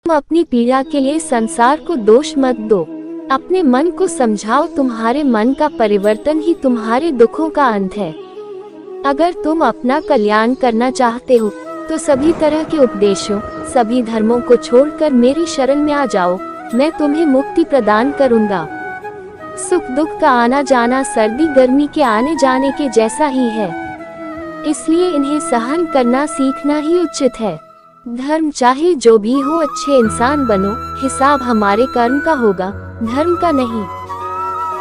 तुम अपनी पीड़ा के लिए संसार को दोष मत दो। अपने मन को समझाओ, तुम्हारे मन का परिवर्तन ही तुम्हारे दुखों का अंत है। अगर तुम अपना कल्याण करना चाहते हो तो सभी तरह के उपदेशों, सभी धर्मों को छोड़कर मेरी शरण में आ जाओ। मैं तुम्हें मुक्ति प्रदान करूंगा। सुख दुख का आना जाना सर्दी गर्मी के आने जाने के जैसा ही है, इसलिए इन्हें सहन करना सीखना ही उचित है। धर्म चाहे जो भी हो, अच्छे इंसान बनो। हिसाब हमारे कर्म का होगा, धर्म का नहीं।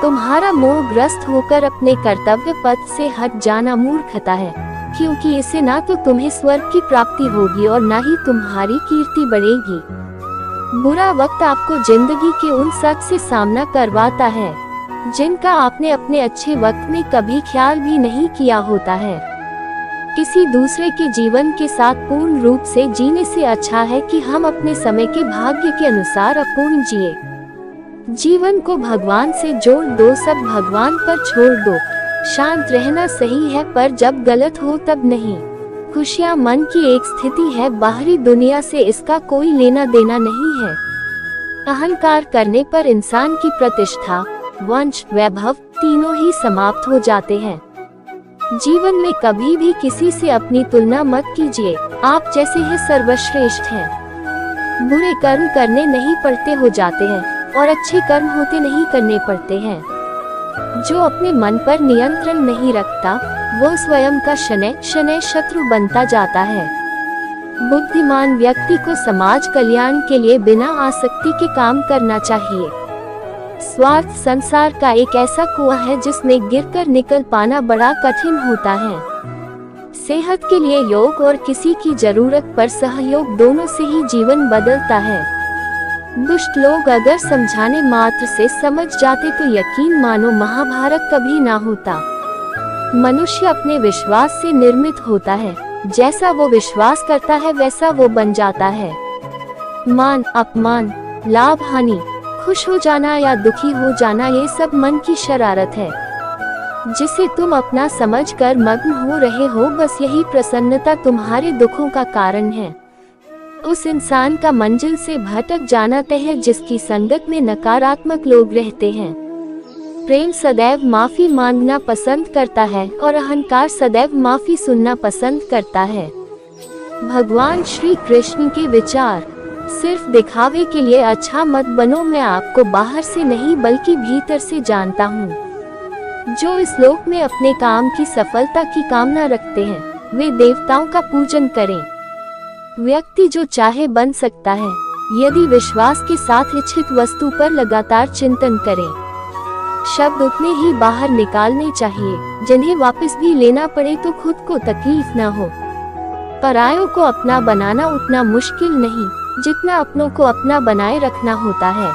तुम्हारा मोहग्रस्त होकर अपने कर्तव्य पथ से हट जाना मूर्खता है, क्योंकि इससे ना तो तुम्हें स्वर्ग की प्राप्ति होगी और ना ही तुम्हारी कीर्ति बढ़ेगी। बुरा वक्त आपको जिंदगी के उन शख्स से सामना करवाता है जिनका आपने अपने अच्छे वक्त में कभी ख्याल भी नहीं किया होता है। किसी दूसरे के जीवन के साथ पूर्ण रूप से जीने से अच्छा है कि हम अपने समय के भाग्य के अनुसार अपूर्ण जिए। जीवन को भगवान से जोड़ दो, सब भगवान पर छोड़ दो। शांत रहना सही है, पर जब गलत हो तब नहीं। खुशियाँ मन की एक स्थिति है, बाहरी दुनिया से इसका कोई लेना देना नहीं है। अहंकार करने पर इंसान की प्रतिष्ठा, वंश, वैभव तीनों ही समाप्त हो जाते हैं। जीवन में कभी भी किसी से अपनी तुलना मत कीजिए। आप जैसे ही सर्वश्रेष्ठ हैं। बुरे कर्म करने नहीं पड़ते हो जाते हैं और अच्छे कर्म होते नहीं करने पड़ते हैं। जो अपने मन पर नियंत्रण नहीं रखता वो स्वयं का शनैः शनैः शत्रु बनता जाता है। बुद्धिमान व्यक्ति को समाज कल्याण के लिए बिना आसक्ति के काम करना चाहिए। स्वार्थ संसार का एक ऐसा कुआं है जिसमें गिरकर निकल पाना बड़ा कठिन होता है। सेहत के लिए योग और किसी की जरूरत पर सहयोग, दोनों से ही जीवन बदलता है। दुष्ट लोग अगर समझाने मात्र से समझ जाते तो यकीन मानो महाभारत कभी ना होता। मनुष्य अपने विश्वास से निर्मित होता है, जैसा वो विश्वास करता है वैसा वो बन जाता है। मान अपमान, लाभ हानि, खुश हो जाना या दुखी हो जाना, ये सब मन की शरारत है जिसे तुम अपना समझकर मग्न हो रहे हो। बस यही प्रसन्नता तुम्हारे दुखों का कारण है। उस इंसान का मंजिल से भटक जाना तय है जिसकी संगत में नकारात्मक लोग रहते हैं। प्रेम सदैव माफी मांगना पसंद करता है और अहंकार सदैव माफी सुनना पसंद करता है। भगवान श्री कृष्ण के विचार, सिर्फ दिखावे के लिए अच्छा मत बनो। मैं आपको बाहर से नहीं बल्कि भीतर से जानता हूँ। जो इस लोक में अपने काम की सफलता की कामना रखते हैं वे देवताओं का पूजन करें। व्यक्ति जो चाहे बन सकता है यदि विश्वास के साथ इच्छित वस्तु पर लगातार चिंतन करें। शब्द उतने ही बाहर निकालने चाहिए जिन्हें वापस भी लेना पड़े तो खुद को तकलीफ न हो। परायों को अपना बनाना उतना मुश्किल नहीं जितना अपनों को अपना बनाए रखना होता है।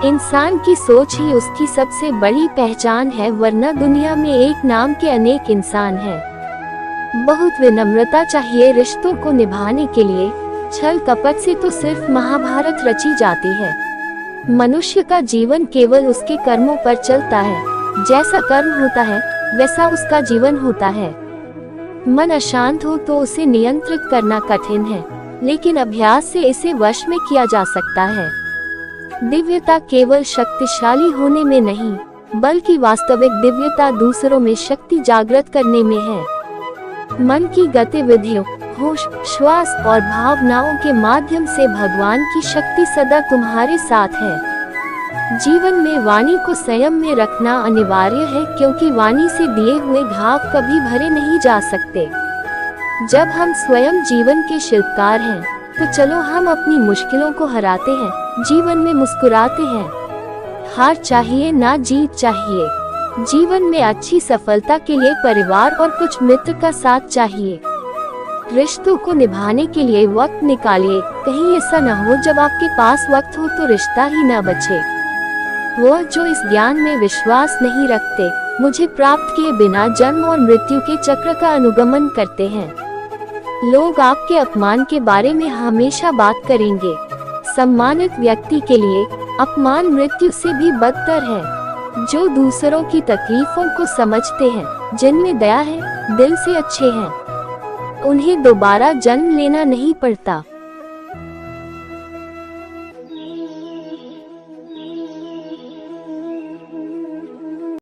इंसान की सोच ही उसकी सबसे बड़ी पहचान है, वरना दुनिया में एक नाम के अनेक इंसान हैं। बहुत विनम्रता चाहिए रिश्तों को निभाने के लिए। छल कपट से तो सिर्फ महाभारत रची जाती है। मनुष्य का जीवन केवल उसके कर्मों पर चलता है। जैसा कर्म होता है वैसा उसका जीवन होता है। मन अशांत हो तो उसे नियंत्रित करना कठिन है, लेकिन अभ्यास से इसे वश में किया जा सकता है। दिव्यता केवल शक्तिशाली होने में नहीं, बल्कि वास्तविक दिव्यता दूसरों में शक्ति जागृत करने में है। मन की गतिविधियों, होश, श्वास और भावनाओं के माध्यम से भगवान की शक्ति सदा तुम्हारे साथ है। जीवन में वाणी को संयम में रखना अनिवार्य है, क्योंकि वाणी से दिए हुए घाव कभी भरे नहीं जा सकते। जब हम स्वयं जीवन के शिल्पकार हैं तो चलो हम अपनी मुश्किलों को हराते हैं, जीवन में मुस्कुराते हैं। हार चाहिए ना जीत चाहिए। जीवन में अच्छी सफलता के लिए परिवार और कुछ मित्र का साथ चाहिए। रिश्तों को निभाने के लिए वक्त निकालिए। कहीं ऐसा न हो जब आपके पास वक्त हो तो रिश्ता ही न बचे। वो जो इस ज्ञान में विश्वास नहीं रखते, मुझे प्राप्त किए बिना जन्म और मृत्यु के चक्र का अनुगमन करते हैं। लोग आपके अपमान के बारे में हमेशा बात करेंगे। सम्मानित व्यक्ति के लिए अपमान मृत्यु से भी बदतर है। जो दूसरों की तकलीफों को समझते हैं, जिनमें दया है, दिल से अच्छे हैं, उन्हें दोबारा जन्म लेना नहीं पड़ता।